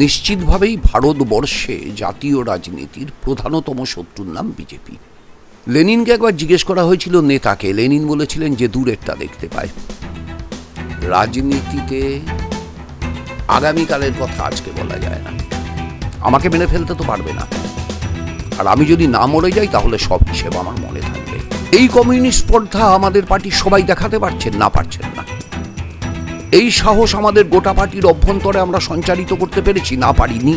নিশ্চিতভাবেই ভারতবর্ষে জাতীয় রাজনীতির প্রধানতম শত্রুর নাম বিজেপি। লেনিনকে একবার জিজ্ঞেস করা হয়েছিল নেতাকে, লেনিন বলেছিলেন যে দূরেরটা দেখতে পায়। রাজনীতিতে আগামীকালের কথা আজকে বলা যায় না। আমাকে মেনে ফেলতে তো পারবে না, আর আমি যদি না মরে যাই তাহলে সব হিসেব আমার মনে থাকবে। এই কমিউনিস্ট স্পর্ধা আমাদের পার্টির সবাই দেখাতে পারছেন না, পারছেন না। এই সাহস আমাদের গোটা পার্টির অভ্যন্তরে আমরা সঞ্চারিত করতে পেরেছি না, পারিনি।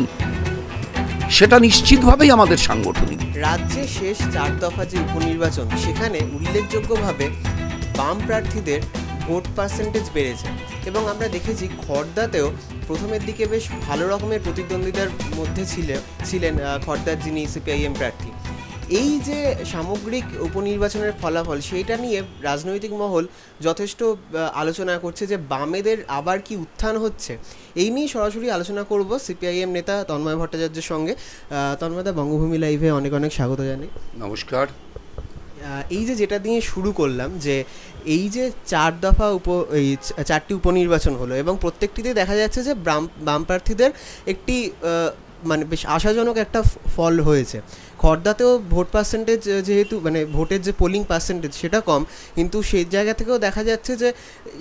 সেটা নিশ্চিতভাবেই আমাদের সাংগঠনিক। রাজ্যে শেষ 4 দফা যে উপনির্বাচন, সেখানে উল্লেখযোগ্যভাবে বাম প্রার্থীদের ভোট পার্সেন্টেজ বেড়েছে এবং আমরা দেখেছি খড়দাতেও প্রথমের দিকে বেশ ভালো রকমের প্রতিদ্বন্দ্বিতার মধ্যে ছিলেন খড়দার যিনি সিপিআইএম প্রার্থী। এই যে সামগ্রিক উপনির্বাচনের ফলাফল, সেইটা নিয়ে রাজনৈতিক মহল যথেষ্ট আলোচনা করছে যে বামেদের আবার কি উত্থান হচ্ছে। এই নিয়ে সরাসরি আলোচনা করব সিপিআইএম নেতা তন্ময় ভট্টাচার্যের সঙ্গে। তন্ময়দা, বঙ্গভূমি লাইভে অনেক অনেক স্বাগত জানাই। নমস্কার। এই যেটা দিয়ে শুরু করলাম, যে এই যে 4 দফা এই 4টি উপনির্বাচন হলো এবং প্রত্যেকটিতে দেখা যাচ্ছে যে বাম প্রার্থীদের একটি মানে বেশ আশাজনক একটা ফল হয়েছে। খড়দাতেও ভোট পার্সেন্টেজ, যেহেতু মানে ভোটের যে পোলিং পার্সেন্টেজ সেটা কম, কিন্তু সেই জায়গা থেকেও দেখা যাচ্ছে যে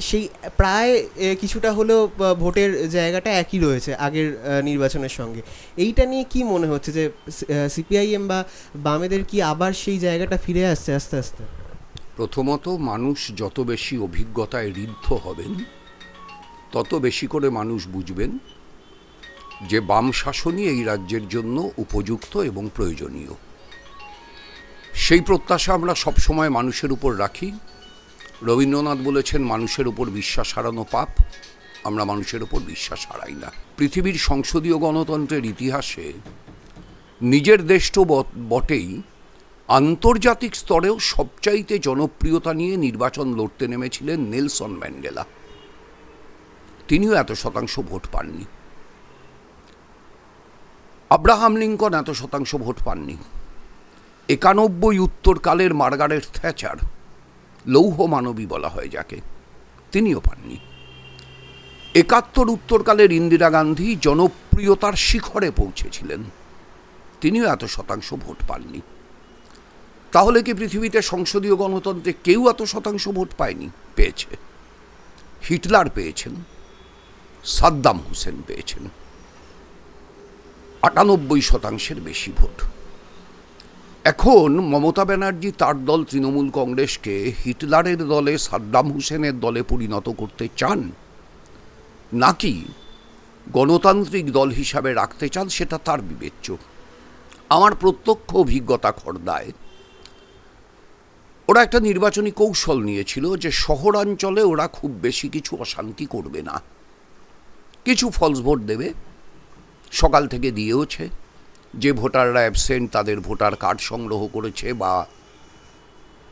সেই প্রায় কিছুটা হলেও ভোটের জায়গাটা একই রয়েছে আগের নির্বাচনের সঙ্গে। এইটা নিয়ে কি মনে হচ্ছে যে সিপিআইএম বা বামেদের কি আবার সেই জায়গাটা ফিরে আসছে আস্তে আস্তে? প্রথমত, মানুষ যত বেশি অভিজ্ঞতায় ঋদ্ধ হবেন তত বেশি করে মানুষ বুঝবেন যে বাম শাসনই এই রাজ্যের জন্য উপযুক্ত এবং প্রয়োজনীয়। সেই প্রত্যাশা আমরা সবসময় মানুষের উপর রাখি। রবীন্দ্রনাথ বলেছেন, মানুষের উপর বিশ্বাস হারানো পাপ। আমরা মানুষের উপর বিশ্বাস হারাই না। পৃথিবীর সংসদীয় গণতন্ত্রের ইতিহাসে নিজের দেশ তো বটেই, আন্তর্জাতিক স্তরেও সবচাইতে জনপ্রিয়তা নিয়ে নির্বাচন লড়তে নেমেছিলেন নেলসন ম্যান্ডেলা। তিনিও 100% ভোট পাননি। আব্রাহাম লিঙ্কন 100% ভোট পাননি। 91 উত্তরকালের মার্গারেট থ্যাচার, লৌহ মানবী বলা হয় যাকে, তিনিও পাননি। 71 উত্তরকালের ইন্দিরা গান্ধী জনপ্রিয়তার শিখরে পৌঁছেছিলেন, তিনিও 100% ভোট পাননি। তাহলে কি পৃথিবীতে সংসদীয় গণতন্ত্রে কেউ 100% ভোট পায়নি? পেয়েছে। হিটলার পেয়েছেন, সাদ্দাম হুসেন পেয়েছেন 98% বেশি ভোট। এখন মমতা ব্যানার্জি তার দল তৃণমূল কংগ্রেসকে হিটলারের দলে, সাদ্দাম হুসেনের দলে পরিণত করতে চান, নাকি গণতান্ত্রিক দল হিসাবে রাখতে চান, সেটা তার বিবেচ্য। আমার প্রত্যক্ষ অভিজ্ঞতা খড়দায় ওরা একটা নির্বাচনী কৌশল নিয়েছিল যে শহরাঞ্চলে ওরা খুব বেশি কিছু অশান্তি করবে না, কিছু ফলস ভোট দেবে, সকাল থেকে দিয়েওছে। যে ভোটাররা অ্যাবসেন্ট তাদের ভোটার কার্ড সংগ্রহ করেছে বা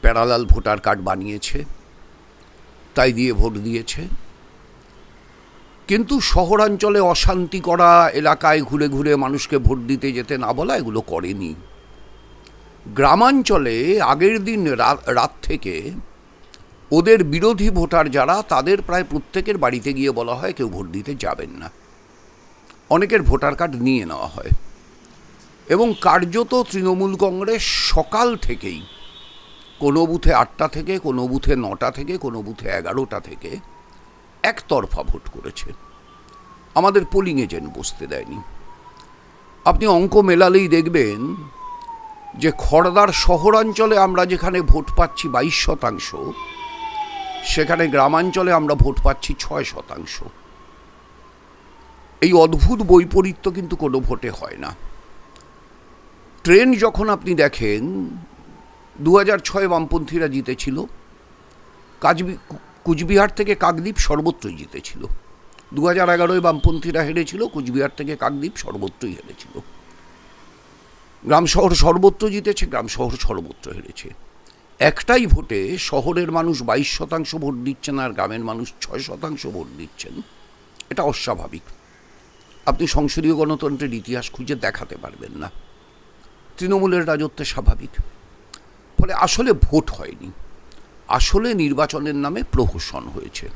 প্যারালাল ভোটার কার্ড বানিয়েছে, তাই দিয়ে ভোট দিয়েছে। কিন্তু শহরাঞ্চলে অশান্তি করা, এলাকায় ঘুরে ঘুরে মানুষকে ভোট দিতে যেতে না বলা, এগুলো করেনি। গ্রামাঞ্চলে আগের দিন রাত থেকে ওদের বিরোধী ভোটার যারা, তাদের প্রায় প্রত্যেকের বাড়িতে গিয়ে বলা হয় কেউ ভোট দিতে যাবেন না। অনেকের ভোটার কার্ড নিয়ে নেওয়া হয় এবং কার্যত তৃণমূল কংগ্রেস সকাল থেকেই কোনো বুথে 8টা থেকে, কোনো বুথে 9টা থেকে, কোনো বুথে 11টা থেকে একতরফা ভোট করেছে। আমাদের পোলিং এজেন্ট বসতে দেয়নি। আপনি অঙ্ক মেলালেই দেখবেন যে খড়দার শহরাঞ্চলে আমরা যেখানে ভোট পাচ্ছি 22%, সেখানে গ্রামাঞ্চলে আমরা ভোট পাচ্ছি 6%। এই অদ্ভুত বৈপরীত্য কিন্তু কোনো ভোটে হয় না। ট্রেন যখন আপনি দেখেন, 2006 বামপন্থীরা জিতেছিল, কুচবিহার থেকে কাকদ্বীপ সর্বত্রই জিতেছিল। 2011 বামপন্থীরা হেরেছিল, কুচবিহার থেকে কাকদ্বীপ সর্বত্রই হেরেছিল। গ্রাম শহর সর্বত্র জিতেছে, গ্রাম শহর সর্বত্র হেরেছে। একটাই ভোটে শহরের মানুষ 22% ভোট দিচ্ছেন আর গ্রামের মানুষ 6% ভোট দিচ্ছেন। এটা অস্বাভাবিক। আপনি সংসদীয় গণতন্ত্রের ইতিহাস খুঁজে দেখাতে পারবেন না। তৃণমূলের রাজত্বে স্বাভাবিক। ফলে আসলে ভোট হয়নি, আসলে নির্বাচনের নামে প্রহসন হয়েছে।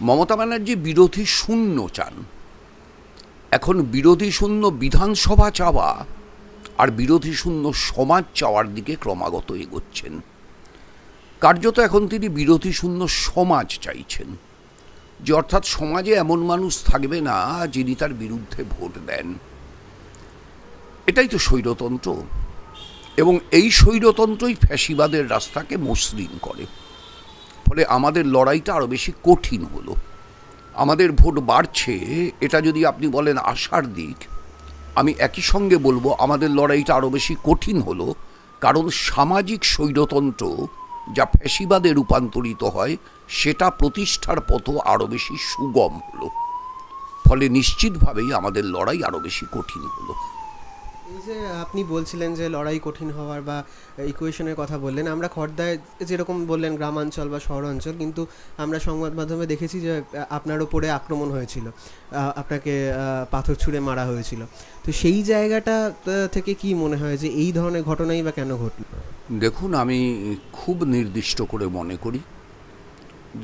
মমতা ব্যানার্জি বিরোধী শূন্য চান, এখন বিরোধী শূন্য বিধানসভা চাওয়া আর বিরোধী শূন্য সমাজ চাওয়ার দিকে ক্রমাগত এগোচ্ছেন। কার্যত এখন তিনি বিরোধী শূন্য সমাজ চাইছেন, যে অর্থাৎ সমাজে এমন মানুষ থাকবে না যিনি তার বিরুদ্ধে ভোট দেন। এটাই তো স্বৈরতন্ত্র, এবং এই স্বৈরতন্ত্রই ফ্যাসিবাদের রাস্তাকে মসৃণ করে। ফলে আমাদের লড়াইটা আরও বেশি কঠিন হলো। আমাদের ভোট বাড়ছে, এটা যদি আপনি বলেন আশার দিক, আমি একই সঙ্গে বলবো আমাদের লড়াইটা আরও বেশি কঠিন হলো, কারণ সামাজিক স্বৈরতন্ত্র যা ফ্যাসিবাদে রূপান্তরিত হয় সেটা প্রতিষ্ঠার পথ আরও বেশি সুগম হলো। ফলে নিশ্চিতভাবেই আমাদের লড়াই আরও বেশি কঠিন হলো। এই যে আপনি বলছিলেন যে লড়াই কঠিন হওয়ার বা ইকুয়েশনের কথা বললেন, আমরা খড়দায় যেরকম বললেন গ্রামাঞ্চল বা শহরাঞ্চল, কিন্তু আমরা সংবাদ মাধ্যমে দেখেছি যে আপনার ওপরে আক্রমণ হয়েছিল, আপনাকে পাথর ছুঁড়ে মারা হয়েছিল। তো সেই জায়গাটা থেকে কি মনে হয় যে এই ধরনের ঘটনাই বা কেন ঘটল? দেখুন, আমি খুব নির্দিষ্ট করে মনে করি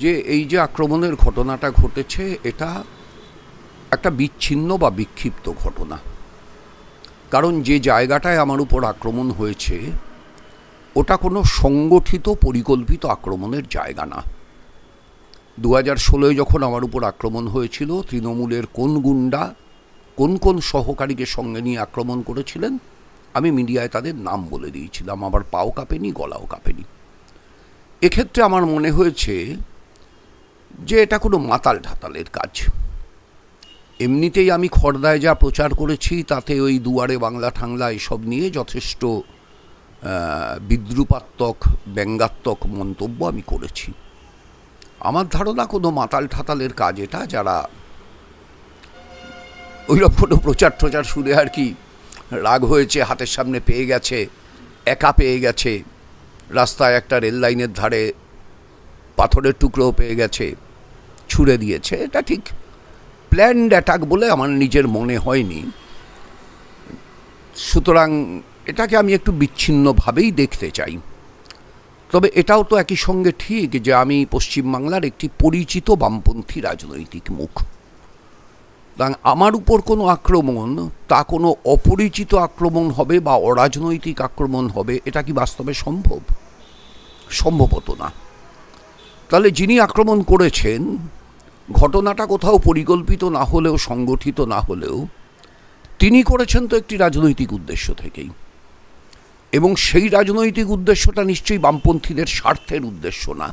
যে এই যে আক্রমণের ঘটনাটা ঘটেছে এটা একটা বিচ্ছিন্ন বা বিক্ষিপ্ত ঘটনা। কারণ যে জায়গাটায় আমার উপর আক্রমণ হয়েছে ওটা কোনো সংগঠিত পরিকল্পিত আক্রমণের জায়গা না। 2016 যখন আমার উপর আক্রমণ হয়েছিল, তৃণমূলের কোন গুন্ডা কোন কোন সহকারীকে সঙ্গে নিয়ে আক্রমণ করেছিলেন আমি মিডিয়ায় তাদের নাম বলে দিয়েছিলাম। আমার পাও কাঁপেনি, গলাও কাঁপেনি। এক্ষেত্রে আমার মনে হয়েছে যে এটা কোনো মাতাল ঢাতালের কাজ। এমনিতেই আমি খড়দায় যা প্রচার করেছি তাতে ওই দুয়ারে বাংলা ঠাংলা এসব নিয়ে যথেষ্ট বিদ্রুপাত্মক ব্যঙ্গাত্মক মন্তব্য আমি করেছি। আমার ধারণা কোনো মাতাল ঠাতালের কাজ এটা, যারা ওইরকম কোনো প্রচার শুনে আর কি রাগ হয়েছে, হাতের সামনে পেয়ে গেছে, একা পেয়ে গেছে, রাস্তায় একটা রেল লাইনের ধারে পাথরের টুকরোও পেয়ে গেছে, ছুঁড়ে দিয়েছে। এটা ঠিক প্ল্যান্ড অ্যাটাক বলে আমার নিজের মনে হয়নি। সুতরাং এটাকে আমি একটু বিচ্ছিন্নভাবেই দেখতে চাই। তবে এটাও তো একই সঙ্গে ঠিক যে আমি পশ্চিমবাংলার একটি পরিচিত বামপন্থী রাজনৈতিক মুখ। আমার উপর কোনো আক্রমণ তা কোনো অপরিচিত আক্রমণ হবে বা অরাজনৈতিক আক্রমণ হবে, এটা কি বাস্তবে সম্ভব? সম্ভবত না। তাহলে যিনি আক্রমণ করেছেন, ঘটনাটা কোথাও পরিকল্পিত না হলেও সংগঠিত না হলেও তিনি করেছেন তো একটি রাজনৈতিক উদ্দেশ্য থেকেই, এবং সেই রাজনৈতিক উদ্দেশ্যটা নিশ্চয়ই বামপন্থীদের স্বার্থের উদ্দেশ্য না,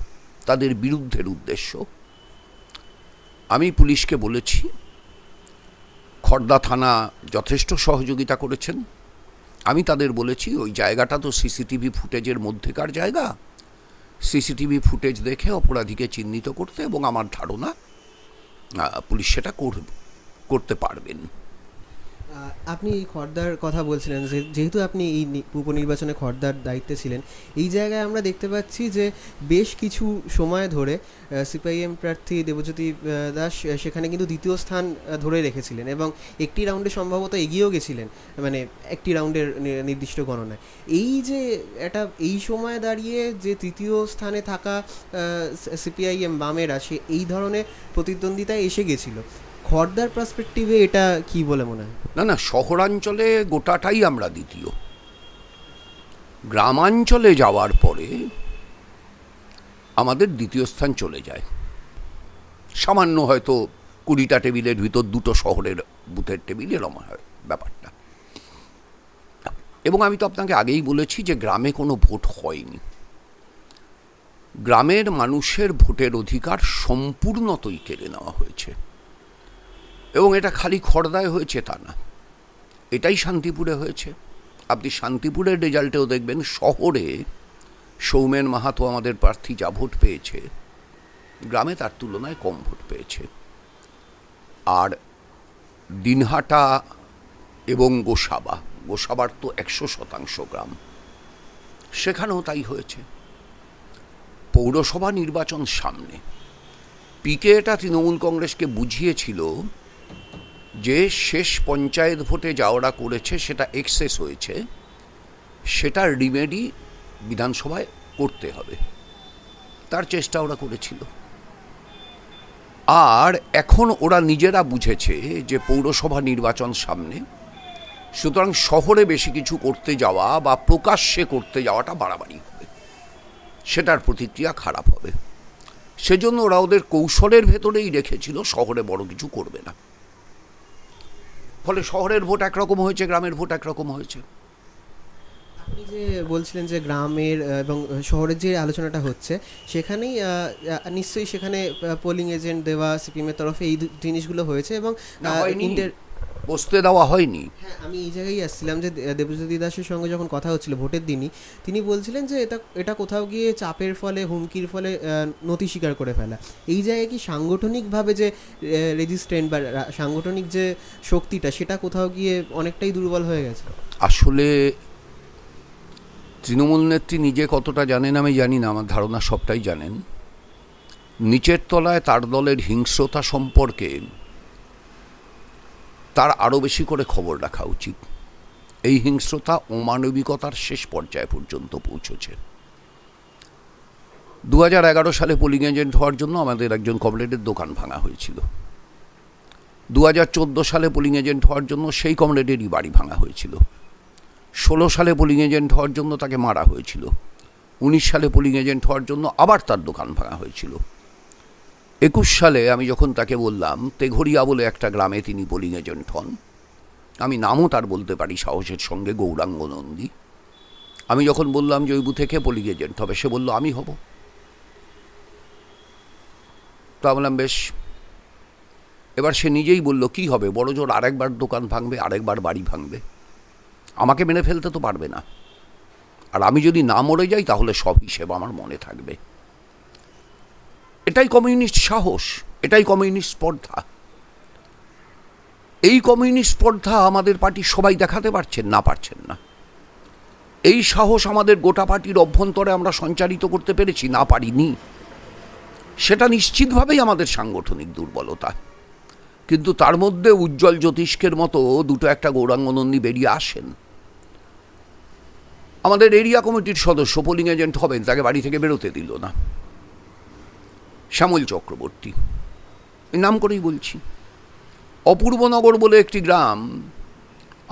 তাদের বিরুদ্ধের উদ্দেশ্য। আমি পুলিশকে বলেছি, খড়দা থানা যথেষ্ট সহযোগিতা করেছেন। আমি তাদের বলেছি ওই জায়গাটা তো সিসিটিভি ফুটেজের মধ্যেকার জায়গা, সিসিটিভি ফুটেজ দেখে অপরাধীকে চিহ্নিত করতে, এবং আমার ধারণা পুলিশ সেটা করতে পারবেন। আপনি এই খড়দার কথা বলছিলেন, যেহেতু আপনি এই উপনির্বাচনে খড়দার দায়িত্বে ছিলেন, এই জায়গায় আমরা দেখতে পাচ্ছি যে বেশ কিছু সময় ধরে সিপিআইএম প্রার্থী দেবজ্যোতি দাস সেখানে কিন্তু দ্বিতীয় স্থান ধরে রেখেছিলেন এবং একটি রাউন্ডে সম্ভবত এগিয়েও গেছিলেন, মানে একটি রাউন্ডের নির্দিষ্ট গণনায়। এই যে এই সময় দাঁড়িয়ে যে তৃতীয় স্থানে থাকা সিপিআইএম বামেরা সে এই ধরনের প্রতিদ্বন্দ্বিতায় এসে গেছিল, খড়দার পার্সপেক্টিভে এটা কি বলে মনে হয়? না, শহরাঞ্চলে গোটাটাই আমরা দ্বিতীয়। গ্রামাঞ্চলে যাওয়ার পরে আমাদের দ্বিতীয় স্থান চলে যায়। সামান্য হয়তো 20টা টেবিলের ভিতর 2টো শহরের বুথের টেবিল, এরকম হয় ব্যাপারটা। এবং আমি তো আপনাকে আগেই বলেছি যে গ্রামে কোনো ভোট হয়নি। গ্রামের মানুষের ভোটের অধিকার সম্পূর্ণতই কেড়ে নেওয়া হয়েছে, এবং এটা খালি খড়দায় হয়েছে তা না, এটাই শান্তিপুরে হয়েছে। আপনি শান্তিপুরের রেজাল্টেও দেখবেন শহরে সৌমেন মাহাতো আমাদের প্রার্থী যা ভোট পেয়েছে, গ্রামে তার তুলনায় কম ভোট পেয়েছে। আর দিনহাটা এবং গোসাবার তো 100% গ্রাম, সেখানেও তাই হয়েছে। পৌরসভা নির্বাচন সামনে, পিকে এটা তৃণমূল কংগ্রেসকে বুঝিয়েছিল যে শেষ পঞ্চায়েত ভোটে যা ওরা করেছে সেটা এক্সেস হয়েছে, সেটার রিমেডি বিধানসভায় করতে হবে, তার চেষ্টা ওরা করেছিল। আর এখন ওরা নিজেরা বুঝেছে যে পৌরসভা নির্বাচন সামনে, সুতরাং শহরে বেশি কিছু করতে যাওয়া বা প্রকাশ্যে করতে যাওয়াটা বাড়াবাড়ি হবে, সেটার প্রতিক্রিয়া খারাপ হবে। সেজন্য ওরা ওদের কৌশলের ভেতরেই রেখেছিল শহরে বড় কিছু করবে না। ফলে শহরের ভোট একরকম হয়েছে, গ্রামের ভোট একরকম হয়েছে। আপনি যে বলছিলেন যে গ্রামের এবং শহরের যে আলোচনাটা হচ্ছে সেখানেই নিশ্চয়ই সেখানে পোলিং এজেন্ট দেওয়া সিপিএমের তরফে এই জিনিসগুলো হয়েছে এবং বসতে দেওয়া হয়নি। হ্যাঁ, আমি এই জায়গায় আসছিলাম যে দেবজ্যোতি দাসের সঙ্গে যখন কথা হচ্ছিল ভোটের দিনই, তিনি বলছিলেন যে এটা কোথাও গিয়ে চাপের ফলে, হুমকির ফলে নথি স্বীকার করে ফেলা। এই জায়গায় কি সাংগঠনিকভাবে যে রেজিস্ট্যান্ট বা সাংগঠনিক যে শক্তিটা সেটা কোথাও গিয়ে অনেকটাই দুর্বল হয়ে গেছে? আসলে তৃণমূল নেত্রী নিজে কতটা জানেন আমি জানি না, আমার ধারণা সবটাই জানেন। নিচের তলায় তার দলের হিংস্রতা সম্পর্কে তার আরও বেশি করে খবর রাখা উচিত। এই হিংস্রতা অমানবিকতার শেষ পর্যায়ে পর্যন্ত পৌঁছেছে। 2011 সালে পোলিং এজেন্ট হওয়ার জন্য আমাদের একজন কমরেডের দোকান ভাঙা হয়েছিল। 2014 সালে পোলিং এজেন্ট হওয়ার জন্য সেই কমরেডেরই বাড়ি ভাঙা হয়েছিল। 16 সালে পোলিং এজেন্ট হওয়ার জন্য তাকে মারা হয়েছিল। 19 সালে পোলিং এজেন্ট হওয়ার জন্য আবার তার দোকান ভাঙা হয়েছিল। 21 সালে আমি যখন তাকে বললাম, তেঘরিয়া বলে একটা গ্রামে তিনি পোলিং এজেন্ট হন, আমি নামও তার বলতে পারি সাহসের সঙ্গে, গৌরাঙ্গ নন্দী, আমি যখন বললাম যে ওই বুথে কে পোলিং এজেন্ট হবে, সে বলল আমি হব। তো বললাম বেশ। এবার সে নিজেই বলল কি হবে, বড় জোর আরেকবার দোকান ভাঙবে, আরেকবার বাড়ি ভাঙবে, আমাকে মেনে ফেলতে তো পারবে না। আর আমি যদি না মরে যাই তাহলে সব হিসেব আমার মনে থাকবে। এটাই কমিউনিস্ট সাহস, এটাই কমিউনিস্ট স্পর্ধা। এই কমিউনিস্ট স্পর্ধা আমাদের পার্টির সবাই দেখাতে পারছেন না, পারছেন না। এই সাহস আমাদের গোটা পার্টির অভ্যন্তরে আমরা সঞ্চারিত করতে পেরেছি না, পারিনি। সেটা নিশ্চিতভাবেই আমাদের সাংগঠনিক দুর্বলতা। কিন্তু তার মধ্যে উজ্জ্বল জ্যোতিষ্কের মতো দুটো একটা গৌরাঙ্গ নন্দী বেরিয়ে আসেন। আমাদের এরিয়া কমিটির সদস্য পোলিং এজেন্ট হবেন, তাকে বাড়ি থেকে বেরোতে দিল না শ্যামল চক্রবর্তী, এই নাম করেই বলছি। অপূর্বনগর বলে একটি গ্রাম,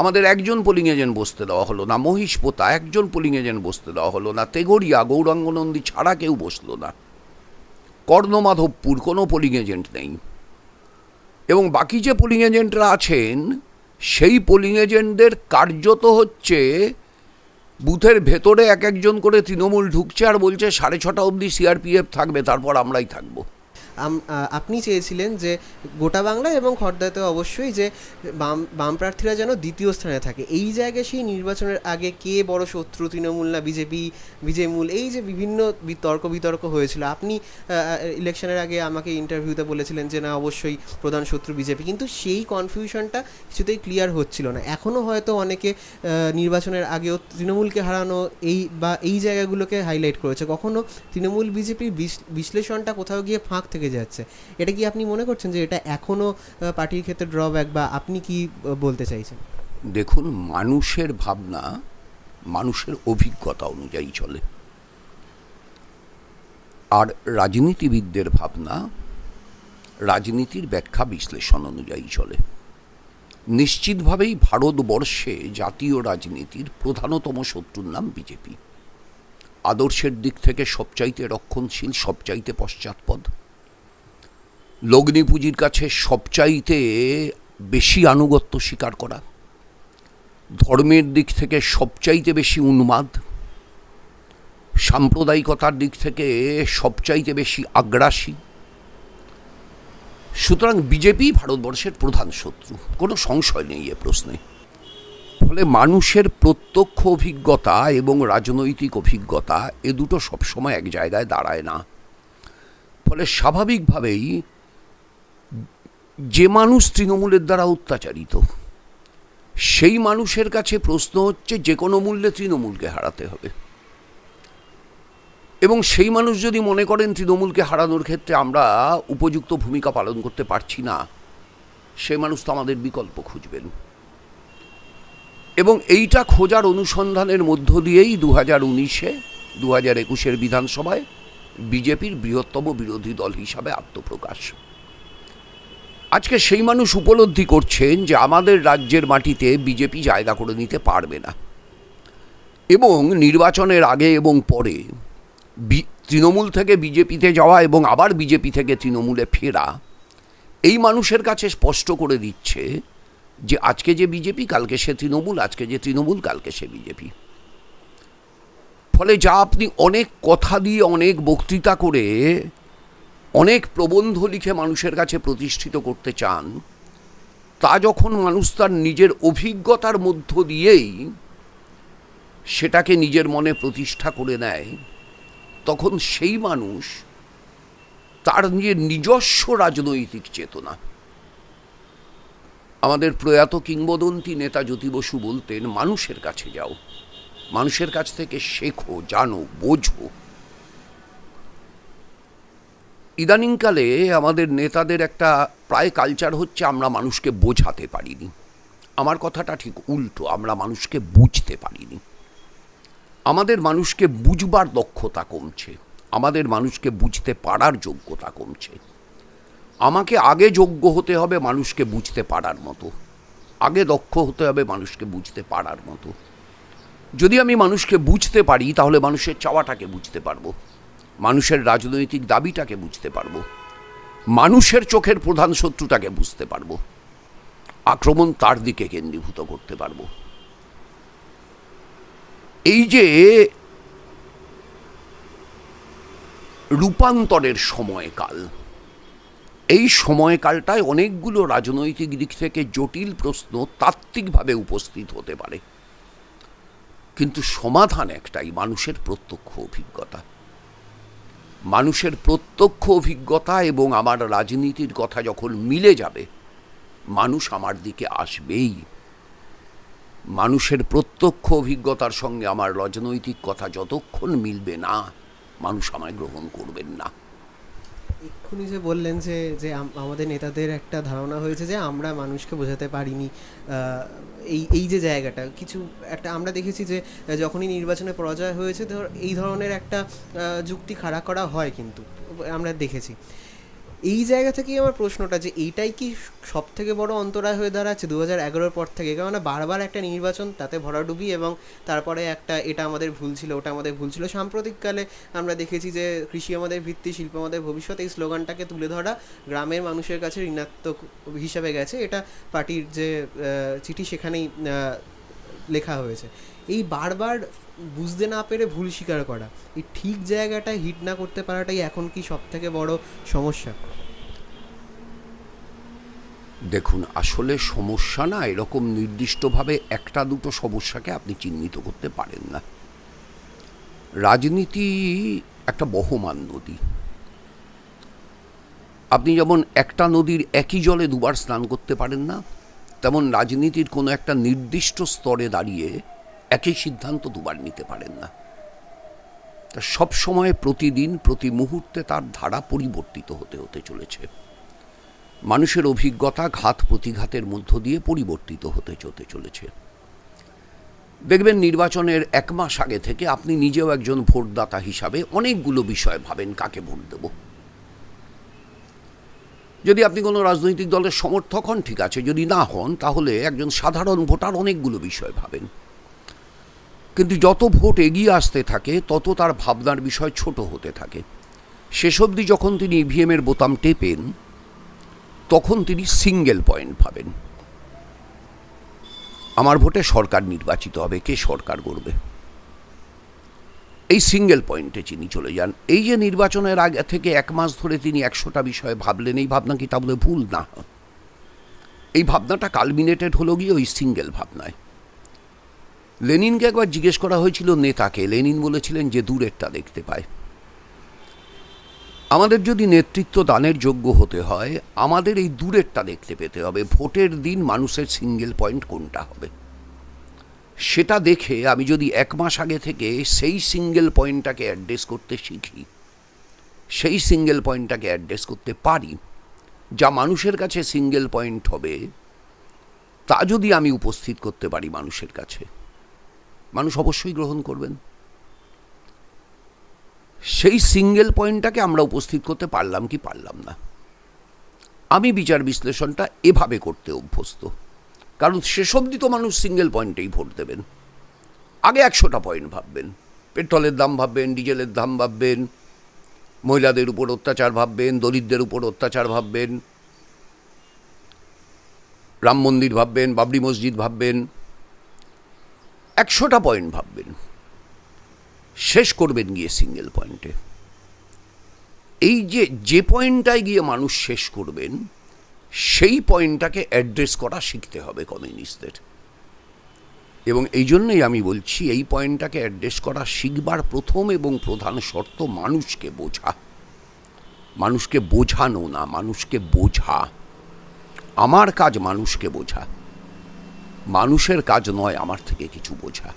আমাদের একজন পোলিং এজেন্ট বসতে দেওয়া হলো না। মহিষপোতা একজন পোলিং এজেন্ট বসতে দেওয়া হলো না। তেঘরিয়া গৌরাঙ্গ নন্দী ছাড়া কেউ বসলো না। কর্ণমাধবপুর কোনো পোলিং এজেন্ট নেই। এবং বাকি যে পোলিং এজেন্টরা আছেন সেই পোলিং এজেন্টদের কার্যত হচ্ছে বুথের ভেতরে এক একজন করে তৃণমূল ঢুকছে আর বলছে 6:30 অবধি সিআরপিএফ থাকবে, তারপর আমরাই থাকবো। আপনি চেয়েছিলেন যে গোটা বাংলা এবং খড়দাতে অবশ্যই যে বাম প্রার্থীরা যেন দ্বিতীয় স্থানে থাকে। এই জায়গায় সেই নির্বাচনের আগে কে বড় শত্রু, তৃণমূল না বিজেপি, বিজেমূল, এই যে বিভিন্ন বিতর্ক হয়েছিল, আপনি ইলেকশনের আগে আমাকে ইন্টারভিউতে বলেছিলেন যে না অবশ্যই প্রধান শত্রু বিজেপি, কিন্তু সেই কনফিউশনটা কিছুতেই ক্লিয়ার হচ্ছিল না। এখনও হয়তো অনেকে নির্বাচনের আগেও তৃণমূলকে হারানো এই জায়গাগুলোকে হাইলাইট করেছে। কখনো তৃণমূল বিজেপির বিশ্লেষণটা কোথাও গিয়ে ফাঁক থেকে যাচ্ছে। এটা কি আপনি মনে করছেন যে এটা এখনো পার্টির ক্ষেত্রে ড্রব্যাক, বা আপনি কি বলতে চাইছেন? দেখুন, মানুষের ভাবনা মানুষের অভিজ্ঞতা অনুযায়ী চলে, আর রাজনীতিবিদদের ভাবনা রাজনীতির ব্যাখ্যা বিশ্লেষণ অনুযায়ী চলে। নিশ্চিতভাবেই ভারতবর্ষে জাতীয় রাজনীতির প্রধানতম শত্রুর নাম বিজেপি। আদর্শের দিক থেকে সবচাইতে রক্ষণশীল, সবচাইতে পশ্চাৎপদ, লগ্নি পুঁজির কাছে সবচাইতে বেশি আনুগত্য স্বীকার করা, ধর্মের দিক থেকে সবচাইতে বেশি উন্মাদ, সাম্প্রদায়িকতার দিক থেকে সবচাইতে বেশি আগ্রাসী। সুতরাং বিজেপি ভারতবর্ষের প্রধান শত্রু, কোনো সংশয় নেই এ প্রশ্নে। ফলে মানুষের প্রত্যক্ষ অভিজ্ঞতা এবং রাজনৈতিক অভিজ্ঞতা এ দুটো সবসময় এক জায়গায় দাঁড়ায় না। ফলে স্বাভাবিকভাবেই যে মানুষ তৃণমূলের দ্বারা অত্যাচারিত সেই মানুষের কাছে প্রশ্ন হচ্ছে যে কোনো মূল্যে তৃণমূলকে হারাতে হবে। এবং সেই মানুষ যদি মনে করেন তৃণমূলকে হারানোর ক্ষেত্রে আমরা উপযুক্ত ভূমিকা পালন করতে পারছি না, সে মানুষ তো আমাদের বিকল্প খুঁজবেন। এবং এইটা খোঁজার অনুসন্ধানের মধ্য দিয়েই 2019-এ 2021-এর বিধানসভায় বিজেপির বৃহত্তম বিরোধী দল হিসাবে আত্মপ্রকাশ। আজকে সেই মানুষ উপলব্ধি করছেন যে আমাদের রাজ্যের মাটিতে বিজেপি জায়গা করে নিতে পারবে না, এবং নির্বাচনের আগে এবং পরে তৃণমূল থেকে বিজেপিতে যাওয়া এবং আবার বিজেপি থেকে তৃণমূলে ফেরা এই মানুষের কাছে স্পষ্ট করে দিচ্ছে যে আজকে যে বিজেপি কালকে সে তৃণমূল, আজকে যে তৃণমূল কালকে সে বিজেপি। ফলে যা আপনি অনেক কথা দিয়ে, অনেক বক্তৃতা করে, অনেক প্রবন্ধ লিখে মানুষের কাছে প্রতিষ্ঠিত করতে চান, তা যখন মানুষ তার নিজের অভিজ্ঞতার মধ্য দিয়েই সেটাকে নিজের মনে প্রতিষ্ঠা করে নেয়, তখন সেই মানুষ তার নিজস্ব রাজনৈতিক চেতনা। আমাদের প্রয়াত কিংবদন্তি নেতা জ্যোতি বসু বলতেন, মানুষের কাছে যাও, মানুষের কাছ থেকে শেখো, জানো, বোঝো। ইদানিংকালে আমাদের নেতাদের একটা প্রায় কালচার হচ্ছে আমরা মানুষকে বোঝাতে পারিনি। আমার কথাটা ঠিক উল্টো, আমরা মানুষকে বুঝতে পারিনি। আমাদের মানুষকে বুঝবার দক্ষতা কমছে, আমাদের মানুষকে বুঝতে পারার যোগ্যতা কমছে। আমাকে আগে যোগ্য হতে হবে মানুষকে বুঝতে পারার মতো, আগে দক্ষ হতে হবে মানুষকে বুঝতে পারার মতো। যদি আমি মানুষকে বুঝতে পারি তাহলে মানুষের চাওয়াটাকে বুঝতে পারবো, মানুষের রাজনৈতিক দাবিটাকে বুঝতে পারবো, মানুষের চোখের প্রধান শত্রুটাকে বুঝতে পারবো, আক্রমণ তার দিকে কেন্দ্রীভূত করতে পারবো। এই যে রূপান্তরের সময়কাল, এই সময়কালটায় অনেকগুলো রাজনৈতিক দিক থেকে জটিল প্রশ্ন তাত্ত্বিকভাবে উপস্থিত হতে পারে, কিন্তু সমাধান একটাই, মানুষের প্রত্যক্ষ অভিজ্ঞতা। মানুষের প্রত্যক্ষ অভিজ্ঞতা এবং আমার রাজনীতির কথা যখন মিলে যাবে, মানুষ আমার দিকে আসবেই। মানুষের প্রত্যক্ষ অভিজ্ঞতার সঙ্গে আমার রাজনৈতিক কথা যতক্ষণ মিলবে না, মানুষ আমায় গ্রহণ করবেন না। এক্ষুনি যে বললেন যে যে আমাদের নেতাদের একটা ধারণা হয়েছে যে আমরা মানুষকে বোঝাতে পারিনি, এই যে জায়গাটা কিছু একটা আমরা দেখেছি যে যখনই নির্বাচনে পরাজয় হয়েছে এই ধরনের একটা যুক্তি খাড়া করা হয়, কিন্তু আমরা দেখেছি। এই জায়গা থেকেই আমার প্রশ্নটা যে এইটাই কি সব থেকে বড় অন্তরায় হয়ে দাঁড়াচ্ছে 2011-র পর থেকে? কেননা বারবার একটা নির্বাচন, তাতে ভরাডুবি, এবং তারপরে একটা এটা আমাদের ভুল ছিল, ওটা আমাদের ভুল ছিল। সাম্প্রতিককালে আমরা দেখেছি যে কৃষি আমাদের ভিত্তি, শিল্প আমাদের ভবিষ্যৎ, এই স্লোগানটাকে তুলে ধরা গ্রামের মানুষের কাছে ঋণাত্মক হিসাবে গেছে। এটা পার্টির যে চিঠি সেখানেই লেখা হয়েছে। এই বারবার বুঝতে না পেরে ভুল স্বীকার করা, এই ঠিক জায়গাটায় হিট না করতে পারাটাই এখন কি সব থেকে বড় সমস্যা? দেখুন, আসলে সমস্যা না, এরকম নির্দিষ্টভাবে একটা দুটো সমস্যাকে আপনি চিহ্নিত করতে পারেন না। রাজনীতি একটা বহমান নদী। আপনি যেমন একটা নদীর একই জলে দুবার স্নান করতে পারেন না, তেমন রাজনীতির কোনো একটা নির্দিষ্ট স্তরে দাঁড়িয়ে একই সিদ্ধান্ত দুবার নিতে পারেন না। তা সবসময়, প্রতিদিন, প্রতি মুহূর্তে তার ধারা পরিবর্তিত হতে হতে চলেছে। মানুষের অভিজ্ঞতা ঘাত প্রতিঘাতের মধ্য দিয়ে পরিবর্তিত হতে চলেছে। দেখবেন নির্বাচনের 1 মাস আগে থেকে আপনি নিজেও একজন ভোটদাতা হিসাবে অনেকগুলো বিষয় ভাবেন কাকে ভোট দেব। যদি আপনি কোনো রাজনৈতিক দলের সমর্থক হন ঠিক আছে, যদি না হন তাহলে একজন সাধারণ ভোটার অনেকগুলো বিষয় ভাবেন। কিন্তু যত ভোট এগিয়ে আসতে থাকে তত তার ভাবনার বিষয় ছোট হতে থাকে। শেষ অবধি যখন তিনি ইভিএমের বোতাম টেপেন তখন তিনি সিঙ্গেল পয়েন্ট ভাবেন, আমার ভোটে সরকার নির্বাচিত হবে, কে সরকার গড়বে, এই সিঙ্গেল পয়েন্টে তিনি চলে যান। এই যে নির্বাচনের আগে থেকে 1 মাস ধরে তিনি 100টা বিষয়ে ভাবলেন, এই ভাবনা কি তাহলে ভুল না? এই ভাবনাটা কালমিনেটেড হলো গিয়ে ওই সিঙ্গেল ভাবনায়। লেনিনকে একবার জিজ্ঞেস করা হয়েছিল নেতাকে, লেনিন বলেছিলেন যে দূরেরটা দেখতে পায়। আমাদের যদি নেতৃত্ব দানের যোগ্য হতে হয়, আমাদের এই দূরেরটা দেখতে পেতে হবে। ভোটের দিন মানুষের সিঙ্গেল পয়েন্ট কোনটা হবে সেটা দেখে আমি যদি 1 মাস আগে থেকে সেই সিঙ্গেল পয়েন্টটাকে অ্যাড্রেস করতে শিখি, সেই সিঙ্গেল পয়েন্টটাকে অ্যাড্রেস করতে পারি, যা মানুষের কাছে সিঙ্গেল পয়েন্ট হবে, তা যদি আমি উপস্থিত করতে পারি মানুষের কাছে, মানুষ অবশ্যই গ্রহণ করবেন। সেই সিঙ্গেল পয়েন্টটাকে আমরা উপস্থিত করতে পারলাম কি পারলাম না? আমি বিচার বিশ্লেষণটা এভাবে করতে অভ্যস্ত, কারণ শেষ অবধি তো মানুষ সিঙ্গেল পয়েন্টেই ভোট দেবেন। আগে 100টা পয়েন্ট ভাববেন, পেট্রোলের দাম ভাববেন, ডিজেলের দাম ভাববেন, মহিলাদের উপর অত্যাচার ভাববেন, দলিতদের উপর অত্যাচার ভাববেন, রাম মন্দির ভাববেন, বাবরি মসজিদ ভাববেন, 100টা পয়েন্ট ভাববেন, শেষ করবেন গিয়ে সিঙ্গেল পয়েন্টে। এই যে পয়েন্টটায় গিয়ে মানুষ শেষ করবেন, সেই পয়েন্টটাকে অ্যাড্রেস করা শিখতে হবে কমিউনিস্টদের। এবং এই জন্যই আমি বলছি, এই পয়েন্টটাকে অ্যাড্রেস করা শিখবার প্রথম এবং প্রধান শর্ত মানুষকে বোঝা। মানুষকে বোঝানো না, মানুষকে বোঝা। আমার কাজ মানুষকে বোঝা, মানুষের কাজ নয় আমার থেকে কিছু বোঝা।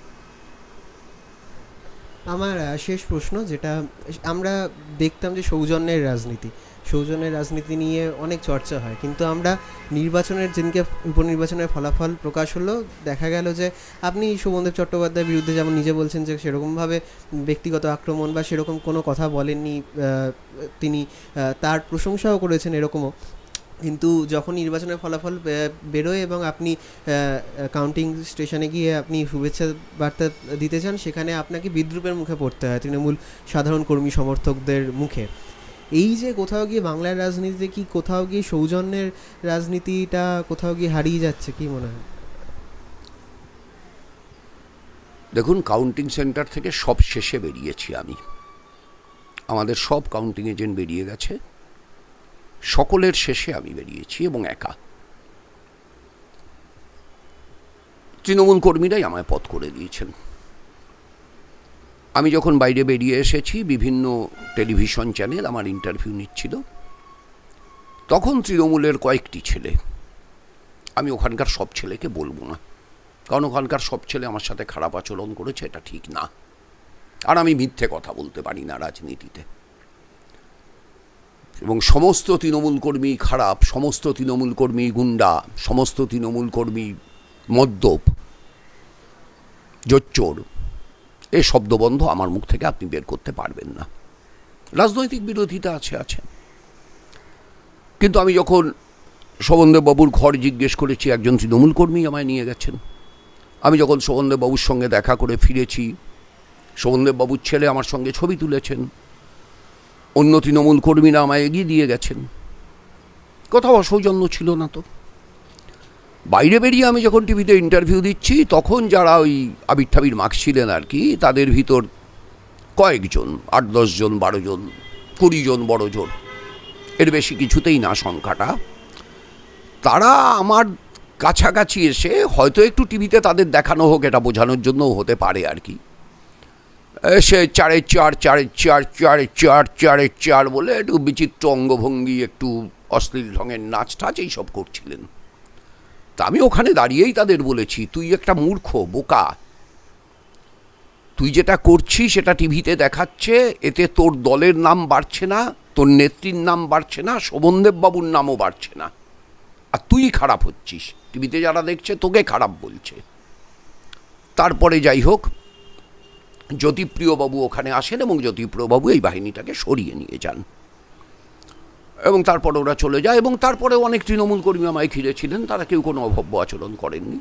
আমার শেষ প্রশ্ন, যেটা আমরা দেখতাম যে সৌজন্যের রাজনীতি নিয়ে অনেক চর্চা হয়, কিন্তু আমরা নির্বাচনের যেদিনকে উপনির্বাচনের ফলাফল প্রকাশ হলো, দেখা গেল যে আপনি শোভনদেব চট্টোপাধ্যায়ের বিরুদ্ধে যেমন নিজে বলছেন যে সেরকমভাবে ব্যক্তিগত আক্রমণ বা সেরকম কোনো কথা বলেননি, তিনি তার প্রশংসাও করেছেন এরকমও, কিন্তু যখন নির্বাচনের ফলাফল বেরোয় এবং আপনি কাউন্টিং স্টেশনে গিয়ে আপনি শুভেচ্ছা বার্তা দিতে চান, সেখানে আপনাকে বিদ্রূপের মুখে পড়তে হয় তৃণমূল সাধারণ কর্মী সমর্থকদের মুখে। এই যে কোথাও গিয়ে বাংলার রাজনীতিতে কি কোথাও গিয়ে সৌজন্যের রাজনীতিটা কোথাও গিয়ে হারিয়ে যাচ্ছে, কি মনে হয়? দেখুন, কাউন্টিং সেন্টার থেকে সব শেষে বেরিয়েছি আমি, আমাদের সব কাউন্টিং এজেন্ট বেরিয়ে গেছে, সকলের শেষে আমি বেরিয়েছি এবং একা। তৃণমূল কর্মীরাই আমায় পথ করে দিয়েছেন। আমি যখন বাইরে বেরিয়ে এসেছি, বিভিন্ন টেলিভিশন চ্যানেল আমার ইন্টারভিউ নিচ্ছিল, তখন তৃণমূলের কয়েকটি ছেলে, আমি ওখানকার সব ছেলেকে বলবো না, কারণ ওখানকার সব ছেলে আমার সাথে খারাপ আচরণ করেছে, এটা ঠিক না। আর আমি মিথ্যে কথা বলতে পারি না রাজনীতিতে। এবং সমস্ত তৃণমূল কর্মী খারাপ, সমস্ত তৃণমূল কর্মী গুন্ডা, সমস্ত তৃণমূল কর্মী মদ্যপ, জোচ্চোর, এই শব্দবন্ধ আমার মুখ থেকে আপনি বের করতে পারবেন না। রাজনৈতিক বিরোধিতা আছে, কিন্তু আমি যখন শোভনদেব বাবুর ঘর জিজ্ঞেস করেছি, একজন তৃণমূল কর্মী আমায় নিয়ে গেছেন। আমি যখন শোভনদেব বাবুর সঙ্গে দেখা করে ফিরেছি, শোভনদেব বাবুর ছেলে আমার সঙ্গে ছবি তুলেছেন, অন্য তৃণমূল কর্মীরা আমায় এগিয়ে দিয়ে গেছেন। কোথাও অসৌজন্য ছিল না তো। বাইরে বেরিয়ে আমি যখন টিভিতে ইন্টারভিউ দিচ্ছি, তখন যারা ওই আবির ঠাবির মার্কস ছিলেন আর কি, তাদের ভিতর কয়েকজন, 8-10 জন, 12 জন, 20 জন বড় জোর, এর বেশি কিছুতেই না সংখ্যাটা, তারা আমার কাছাকাছি এসে, হয়তো একটু টিভিতে তাদের দেখানো হোক এটা বোঝানোর জন্যও হতে পারে আর কি, সে 4-4 বলে একটু বিচিত্র অঙ্গভঙ্গি, একটু অশ্লীল ঢঙের নাচ টাচ এইসব করছিলেন। তা আমি ওখানে দাঁড়িয়েই তাদের বলেছি, তুই একটা মূর্খ বোকা, তুই যেটা করছিস সেটা টিভিতে দেখাচ্ছে, এতে তোর দলের নাম বাড়ছে না, তোর নেত্রীর নাম বাড়ছে না, শোভনদেব বাবুর নামও বাড়ছে না, আর তুই খারাপ হচ্ছিস, টিভিতে যারা দেখছে তোকে খারাপ বলছে। তারপরে যাই হোক, জ্যোতিপ্রিয়বাবু ওখানে আসেন এবং জ্যোতিপ্রিয়বাবু এই বাহিনীটাকে সরিয়ে নিয়ে যান, এবং তারপরে ওরা চলে যায়। এবং তারপরে অনেক তৃণমূল কর্মী আমায় ঘিরেছিলেন, তারা কেউ কোনো অভব্য আচরণ করেননি।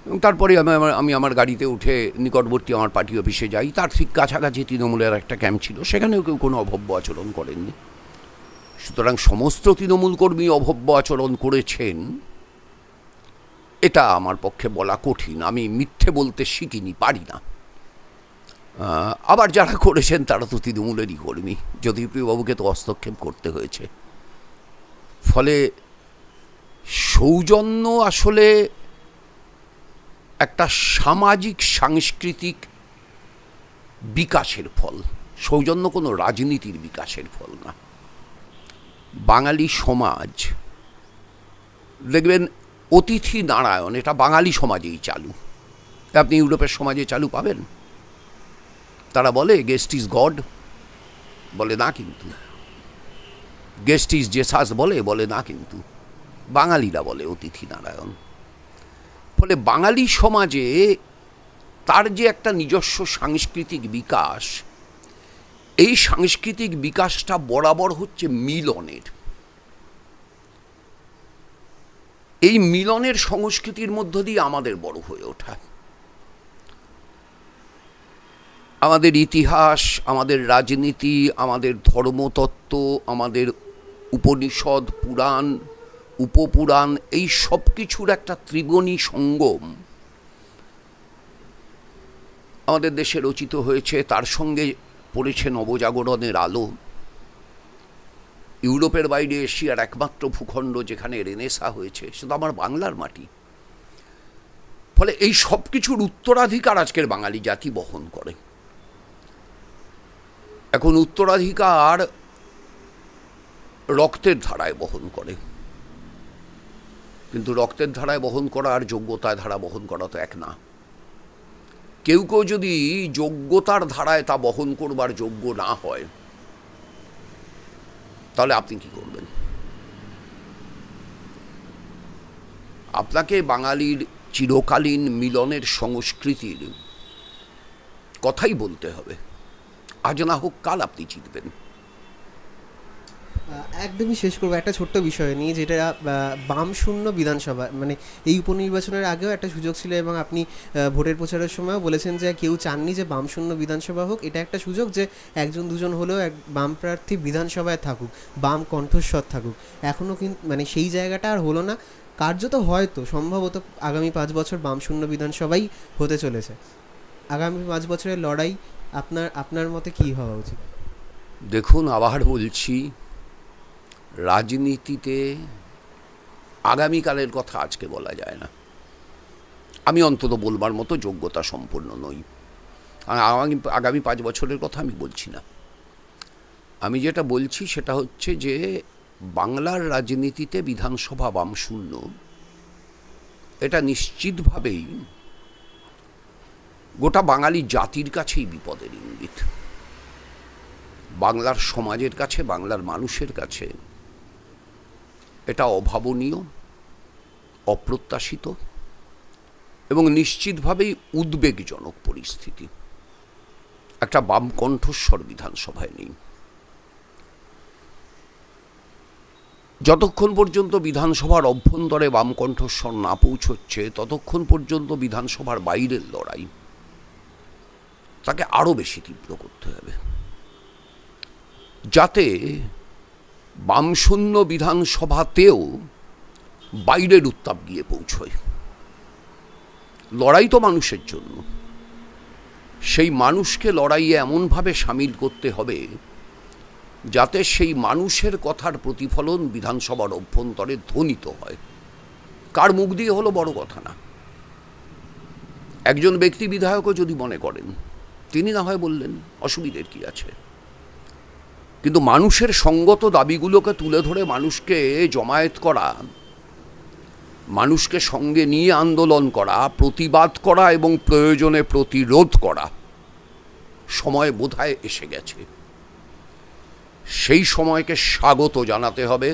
এবং তারপরে আমি আমার গাড়িতে উঠে নিকটবর্তী আমার পার্টি অফিসে যাই, তার ঠিক কাছাকাছি তৃণমূলের একটা ক্যাম্প ছিল, সেখানেও কেউ কোনো অভব্য আচরণ করেননি। সুতরাং সমস্ত তৃণমূল কর্মী অভব্য আচরণ করেছেন এটা আমার পক্ষে বলা কঠিন। আমি মিথ্যে বলতে শিখিনি, পারি না। আবার যারা করেছেন তারা তো তৃণমূলেরই কর্মী, জ্যোতিপ্রিয়বাবুকে তো হস্তক্ষেপ করতে হয়েছে। ফলে সৌজন্য আসলে একটা সামাজিক সাংস্কৃতিক বিকাশের ফল, সৌজন্য কোনো রাজনীতির বিকাশের ফল না। বাঙালি সমাজ দেখবেন অতিথি নারায়ণ, এটা বাঙালি সমাজেই চালু, আপনি ইউরোপের সমাজে চালু পাবেন? তারা বলে গেস্ট ইজ গড, বলে না কিন্তু। গেস্ট ইজ জেসাস বলে না কিন্তু। বাঙালিরা বলে অতিথি নারায়ণ। ফলে বাঙালি সমাজে তার যে একটা নিজস্ব সাংস্কৃতিক বিকাশ, এই সাংস্কৃতিক বিকাশটা বরাবর হচ্ছে মিলনের। এই মিলনের সংস্কৃতির মধ্য দিয়ে আমাদের বড় হয়ে ওঠা। আমাদের ইতিহাস, আমাদের রাজনীতি, আমাদের ধর্মতত্ত্ব, আমাদের উপনিষদ, পুরাণ, উপপুরাণ, এই সব কিছুর একটা ত্রিগণী সঙ্গম আমাদের দেশে রচিত হয়েছে। তার সঙ্গে পড়েছে নবজাগরণের আলো। ইউরোপের বাইরে এশিয়ার একমাত্র ভূখণ্ড যেখানে রেনেসা হয়েছে সেটা আমার বাংলার মাটি। ফলে এই সব কিছুর উত্তরাধিকার আজকের বাঙালি জাতি বহন করে। এখন উত্তরাধিকার রক্তের ধারায় বহন করে, কিন্তু রক্তের ধারায় বহন করা আর যোগ্যতার ধারা বহন করা তো এক না। কেউ কেউ যদি যোগ্যতার ধারায় তা বহন করবার যোগ্য না হয়, তাহলে আপনি কি করবেন? আপনাকে বাঙালির চিরকালীন মিলনের সংস্কৃতির কথাই বলতে হবে। আজ না হোক কাল আপনি জিতবেন। একদমই শেষ করবো একটা ছোট্ট বিষয় নিয়ে, যেটা বাম শূন্য বিধানসভা, মানে এই উপনির্বাচনের আগেও একটা সুযোগ ছিল এবং আপনি ভোটের প্রচারের সময়ও বলেছেন যে কেউ চাননি যে বাম শূন্য বিধানসভা হোক। এটা একটা সুযোগ যে একজন দুজন হলেও এক বাম প্রার্থী বিধানসভায় থাকুক, বাম কণ্ঠস্বর থাকুক। এখনও কিন্তু মানে সেই জায়গাটা আর হলো না। কার্যত হয়তো সম্ভবত আগামী 5 বছর বাম শূন্য বিধানসভাই হতে চলেছে। আগামী 5 বছরের লড়াই আপনার মতে কী হওয়া উচিত? দেখুন, আবার বলছি, রাজনীতিতে আগামীকালের কথা আজকে বলা যায় না। আমি অন্তত বলবার মতো যোগ্যতা সম্পন্ন নই। আগামী 5 বছরের কথা আমি বলছি না। আমি যেটা বলছি সেটা হচ্ছে যে বাংলার রাজনীতিতে বিধানসভা বামশূন্য, এটা নিশ্চিতভাবেই গোটা বাঙালি জাতির কাছেই বিপদের ইঙ্গিত। বাংলার সমাজের কাছে, বাংলার মানুষের কাছে এটা অভাবনীয়, অপ্রত্যাশিত এবং নিশ্চিতভাবেই উদ্বেগজনক পরিস্থিতি। একটা বাম কণ্ঠস্বর বিধানসভায় নেই। যতক্ষণ পর্যন্ত বিধানসভার অভ্যন্তরে বাম কণ্ঠস্বর না পৌঁছচ্ছে, ততক্ষণ পর্যন্ত বিধানসভার বাইরের লড়াই তাকে আরও বেশি তীব্র করতে হবে, যাতে বামশূন্য বিধানসভাতেও বাইরের উত্তাপ গিয়ে পৌঁছয়। লড়াই তো মানুষের জন্য। সেই মানুষকে লড়াইয়ে এমনভাবে সামিল করতে হবে যাতে সেই মানুষের কথার প্রতিফলন বিধানসভার অভ্যন্তরে ধ্বনিত হয়। কার মুখ দিয়ে হলো বড় কথা না। একজন ব্যক্তি বিধায়কও যদি মনে করেন, তিনি না হয় বললেন, অসুবিধের কি আছে। কিন্তু মানুষের সঙ্গত দাবিগুলোকে তুলে ধরে মানুষকে জমায়েত করা, মানুষকে সঙ্গে নিয়ে আন্দোলন করা, প্রতিবাদ করা এবং প্রয়োজনে প্রতিরোধ করা সময় বোধহয় এসে গেছে। সেই সময়কে স্বাগত জানাতে হবে।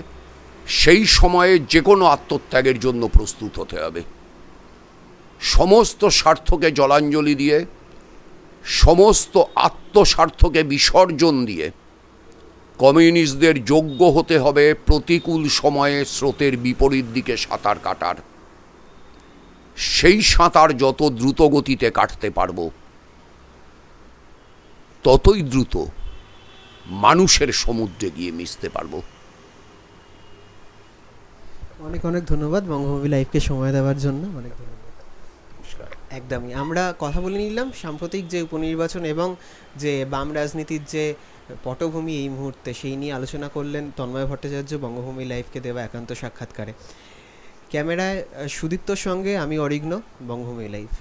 সেই সময়ে যে কোনো আত্মত্যাগের জন্য প্রস্তুত হতে হবে। সমস্ত স্বার্থকে জলাঞ্জলি দিয়ে, সমস্ত আত্মস্বার্থকে বিসর্জন দিয়ে কমিউনিস্টদের যোগ্য হতে হবে প্রতিকূল সময়ে স্রোতের বিপরীত দিকে সাঁতার কাটার। সেই সাঁতার যত দ্রুত গতিতে কাটতে পারব, ততই দ্রুত মানুষের সমুদ্রে গিয়ে মিশতে পারব। অনেক অনেক ধন্যবাদ বঙ্গভূমি লাইভকে সময় দেওয়ার জন্য। অনেক ধন্যবাদ। একদমই আমরা কথা বলে নিলাম সাম্প্রতিক যে উপনির্বাচন এবং যে বাম রাজনীতির যে পটভূমি এই মুহূর্তে, সেই নিয়ে আলোচনা করলেন তন্ময় ভট্টাচার্য বঙ্গভূমি লাইভকে দেওয়া একান্ত সাক্ষাৎকারে। ক্যামেরায় সুদীপ্তর সঙ্গে আমি অরিঘ্ন, বঙ্গভূমি লাইভ।